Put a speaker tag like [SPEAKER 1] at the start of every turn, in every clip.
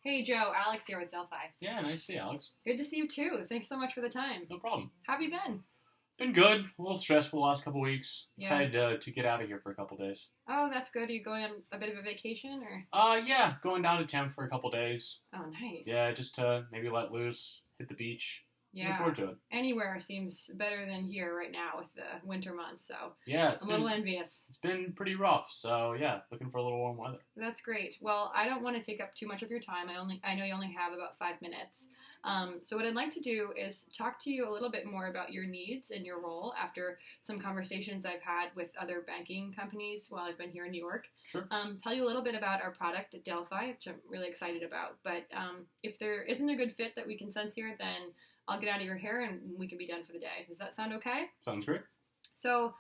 [SPEAKER 1] Hey Joe, Alex here with Delphi.
[SPEAKER 2] Yeah, nice to see you, Alex.
[SPEAKER 1] Good to see you too. Thanks so much for the time.
[SPEAKER 2] No problem.
[SPEAKER 1] How have you been?
[SPEAKER 2] Been good. A little stressful the last couple weeks.
[SPEAKER 1] Yeah.
[SPEAKER 2] Excited to get out of here for a couple days.
[SPEAKER 1] Oh, that's good. Are you going on a bit of a vacation or?
[SPEAKER 2] Yeah, going down to town for a couple days.
[SPEAKER 1] Oh, nice.
[SPEAKER 2] Yeah, just to maybe let loose, hit the beach. Looking
[SPEAKER 1] Yeah.
[SPEAKER 2] forward to it.
[SPEAKER 1] Anywhere seems better than here right now with the winter months, so
[SPEAKER 2] Yeah,
[SPEAKER 1] I'm a little envious.
[SPEAKER 2] it's been pretty rough. So yeah, looking for a little warm weather.
[SPEAKER 1] That's great. Well, I don't want to take up too much of your time. I know you only have about 5 minutes. So what I'd like to do is talk to you a little bit more about your needs and your role after some conversations I've had with other banking companies while I've been here in New York.
[SPEAKER 2] Sure.
[SPEAKER 1] Tell you a little bit about our product at Delphi, which I'm really excited about. But if there isn't a good fit that we can sense here, then I'll get out of your hair and we can be done for the day. Does that sound okay?
[SPEAKER 2] Sounds great.
[SPEAKER 1] So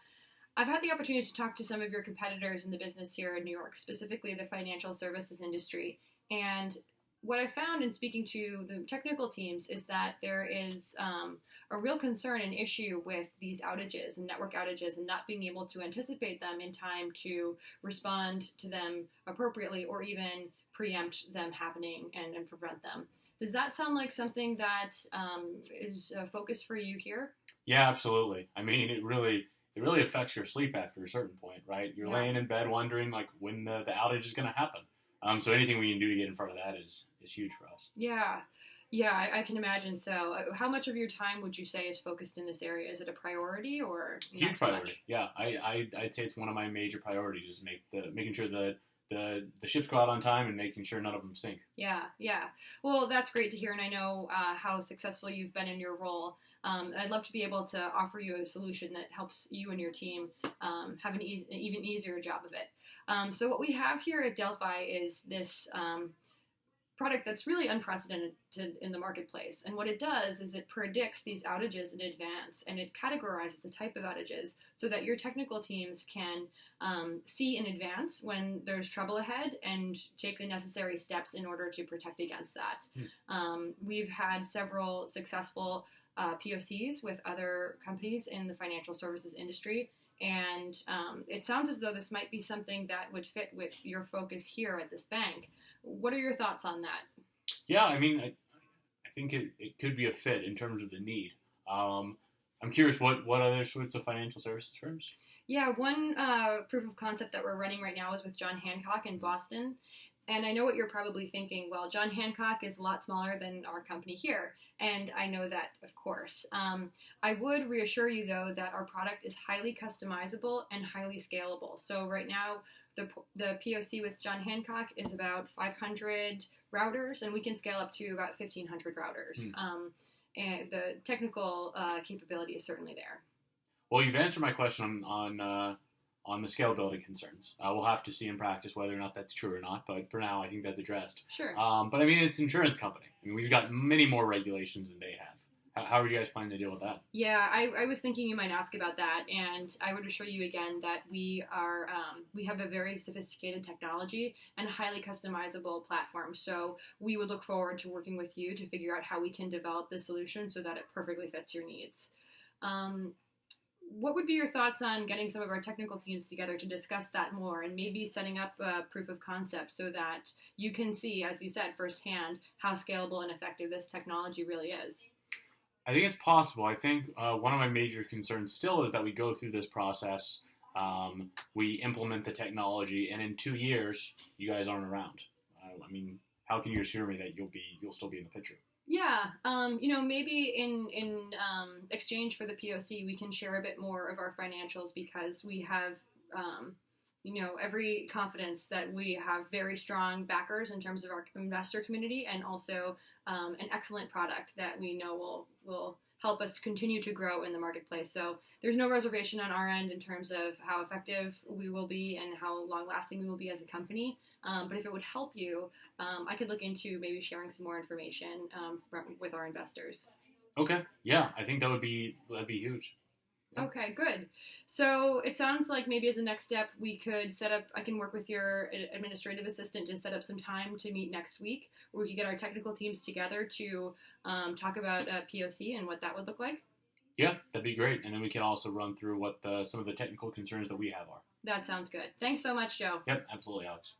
[SPEAKER 1] I've had the opportunity to talk to some of your competitors in the business here in New York, specifically the financial services industry. And what I found in speaking to the technical teams is that there is a real concern and issue with these outages and network outages and not being able to anticipate them in time to respond to them appropriately or even preempt them happening and prevent them. Does that sound like something that is a focus for you here?
[SPEAKER 2] Yeah, absolutely. I mean, it really affects your sleep after a certain point, right? You're laying in bed wondering like when the outage is going to happen. So anything we can do to get in front of that is huge for us.
[SPEAKER 1] Yeah. Yeah, I can imagine. So, how much of your time would you say is focused in this area? Is it a priority or not
[SPEAKER 2] Huge
[SPEAKER 1] so
[SPEAKER 2] priority.
[SPEAKER 1] much?
[SPEAKER 2] Yeah, I'd say it's one of my major priorities is making sure that the ships go out on time and making sure none of them sink.
[SPEAKER 1] Yeah, yeah. Well, that's great to hear, and I know how successful you've been in your role. I'd love to be able to offer you a solution that helps you and your team have an even easier job of it. So what we have here at Delphi is this product that's really unprecedented in the marketplace. And what it does is it predicts these outages in advance and it categorizes the type of outages so that your technical teams can see in advance when there's trouble ahead and take the necessary steps in order to protect against that. We've had several successful POCs with other companies in the financial services industry. And it sounds as though this might be something that would fit with your focus here at this bank. What are your thoughts on that?
[SPEAKER 2] Yeah, I mean, I think it could be a fit in terms of the need. I'm curious, what other sorts of financial services firms?
[SPEAKER 1] Yeah, one proof of concept that we're running right now is with John Hancock in Boston. And I know what you're probably thinking. Well, John Hancock is a lot smaller than our company here. And I know that, of course. I would reassure you, though, that our product is highly customizable and highly scalable. So right now, the POC with John Hancock is about 500 routers, and we can scale up to about 1,500 routers. And the technical capability is certainly there.
[SPEAKER 2] Well, you've answered my question on the scalability concerns. We'll have to see in practice whether or not that's true or not, but for now, I think that's addressed.
[SPEAKER 1] Sure.
[SPEAKER 2] But I mean, it's an insurance company. I mean, we've got many more regulations than they have. How are you guys planning to deal with that?
[SPEAKER 1] Yeah, I was thinking you might ask about that, and I would assure you again that we have a very sophisticated technology and a highly customizable platform. So we would look forward to working with you to figure out how we can develop the solution so that it perfectly fits your needs. What would be your thoughts on getting some of our technical teams together to discuss that more and maybe setting up a proof of concept so that you can see, as you said, firsthand how scalable and effective this technology really is?
[SPEAKER 2] I think it's possible. I think one of my major concerns still is that we go through this process, we implement the technology, and in 2 years, you guys aren't around. I mean, how can you assure me that you'll still be in the picture?
[SPEAKER 1] Yeah, maybe in exchange for the POC, we can share a bit more of our financials because we have, every confidence that we have very strong backers in terms of our investor community and also an excellent product that we know will help us continue to grow in the marketplace. So there's no reservation on our end in terms of how effective we will be and how long-lasting we will be as a company. But if it would help you, I could look into maybe sharing some more information with our investors.
[SPEAKER 2] Okay. Yeah, I think that'd be huge. Yeah.
[SPEAKER 1] Okay, good. So it sounds like maybe as a next step, I can work with your administrative assistant to set up some time to meet next week where we could get our technical teams together to talk about POC and what that would look like.
[SPEAKER 2] Yeah, that'd be great. And then we can also run through what some of the technical concerns that we have are.
[SPEAKER 1] That sounds good. Thanks so much, Joe.
[SPEAKER 2] Yep, absolutely, Alex.